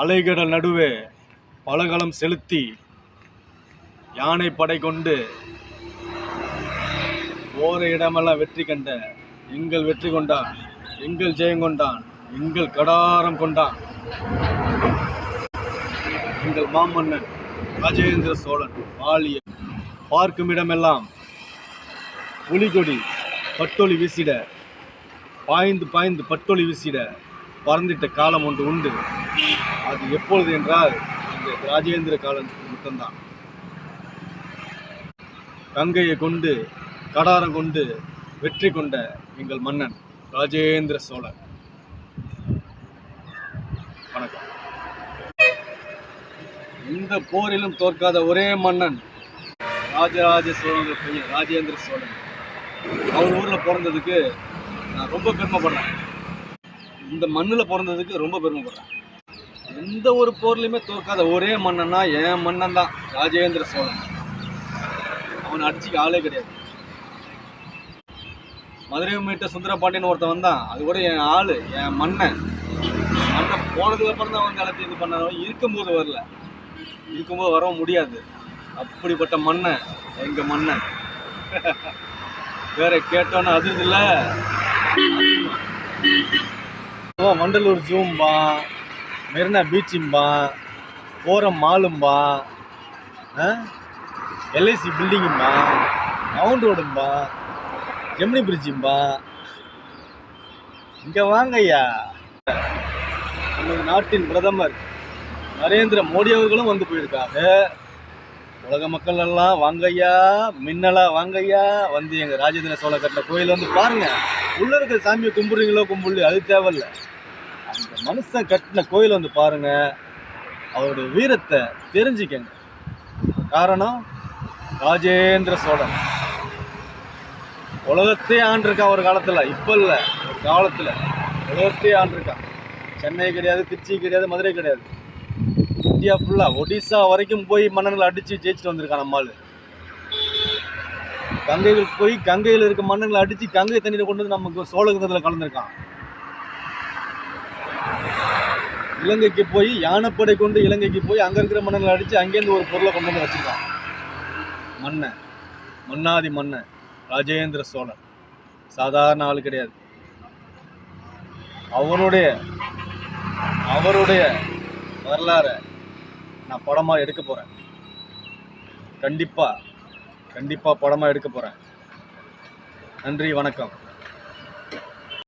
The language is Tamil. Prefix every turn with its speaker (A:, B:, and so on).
A: அலைகடல் நடுவே பலகலம் செலுத்தி யானை படை கொண்டு போற இடமெல்லாம் வெற்றி கண்ட எங்கள் வெற்றி கொண்டான், எங்கள் ஜெயங்கொண்டான், எங்கள் கடாரம் கொண்டான் எங்கள் மாமன்னன் ராஜேந்திர சோழன் வாழிய. பார்க்கும் இடமெல்லாம் புலிகொடி பட்டொலி வீசிட, பாய்ந்து பாய்ந்து பட்டொலி வீசிட பறந்திட்ட காலம் ஒன்று உண்டு. அது எப்பொழுது என்றால் இந்த ராஜேந்திர காலம் மட்டும்தான். கங்கையை கொண்டு கடாரம் கொண்டு வெற்றி கொண்ட எங்கள் மன்னன் ராஜேந்திர சோழன். வணக்கம். இந்த போரிலும் தோற்காத ஒரே மன்னன் ராஜராஜ சோழன் பையன் ராஜேந்திர சோழன். அவர் ஊரில் பிறந்ததுக்கு நான் ரொம்ப பெருமைப்படுறேன். இந்த மண்ணில் பிறந்ததுக்கு ரொம்ப பெருமைப்படுறேன். எந்த ஒரு போர்லையுமே தோற்காத ஒரே மன்னன்னா என் மன்னன் தான், ராஜேந்திர சோழன். அவனை அடிச்சுக்க ஆளே கிடையாது. மதுரை மீட்ட சுந்தரபாண்டியன் ஒருத்தன் வந்தான், அது கூட என் ஆளு, என் மன்னன். மன்னன் போனதுக்கு அப்புறம் தான் வந்து எல்லாத்தையும் இது பண்ண, இருக்கும்போது வரல, இருக்கும்போது வரவும் முடியாது. அப்படிப்பட்ட மன்னன் எங்க மன்னன். வேற கேட்டோன்னு அது இல்ல. வண்டலூர் ஜூம்பா, மெரினா பீச்சும்பா, போரம் மாலும்பா, எல்ஐசி பில்டிங்கும்பா, மவுண்ட் ரோடும்பா, ஜெமினி பிரிட்ஜும்பா. இங்க வாங்க ஐயா. நமது நாட்டின் பிரதமர் நரேந்திர மோடி அவர்களும் வந்து போயிருக்காங்க. உலக மக்கள் எல்லாம் வாங்கய்யா, மின்னலா வாங்கய்யா, வந்து எங்கள் ராஜேந்திர சோழ கட்டின கோயில் வந்து பாருங்க. உள்ள இருக்கிற சாமியை கும்பிடுறீங்களோ கும்பிடலையோ அது தேவையில்லை. அந்த மனுஷன் கட்டின கோயில் வந்து பாருங்க, அவருடைய வீரத்தை தெரிஞ்சுக்கங்க. காரணம் ராஜேந்திர சோழன். உலகத்தையே ஆண்டிருக்கான் ஒரு காலத்தில், இப்போ இல்லை, ஒரு காலத்தில் உலகத்தையே ஆண்டிருக்கான். சென்னை கிடையாது, திருச்சி கிடையாது, மதுரை கிடையாது, இந்தியா ஃபுல்லாக ஒடிசா வரைக்கும் போய் மன்னர்களை அடித்து ஜெயிச்சுட்டு வந்திருக்கான் நம்மால். கங்கைகள் போய் கங்கையில் இருக்க மன்னர்களை அடித்து கங்கை தண்ணியில் கொண்டு வந்து நமக்கு சோழகத்தில் கலந்துருக்கான். இலங்கைக்கு போய் யானைப்படை கொண்டு இலங்கைக்கு போய் அங்கே இருக்கிற மன்னர்களை அடித்து அங்கேருந்து ஒரு பொருளை கொண்டு வந்து வச்சுருக்கான். மன்னன், மன்னாதி மன்னன் ராஜேந்திர சோழன் சாதாரண ஆள் கிடையாது. அவருடைய வரலாறை நான் படமாக எடுக்க போகிறேன். கண்டிப்பாக படமாக எடுக்க போகிறேன். நன்றி, வணக்கம்.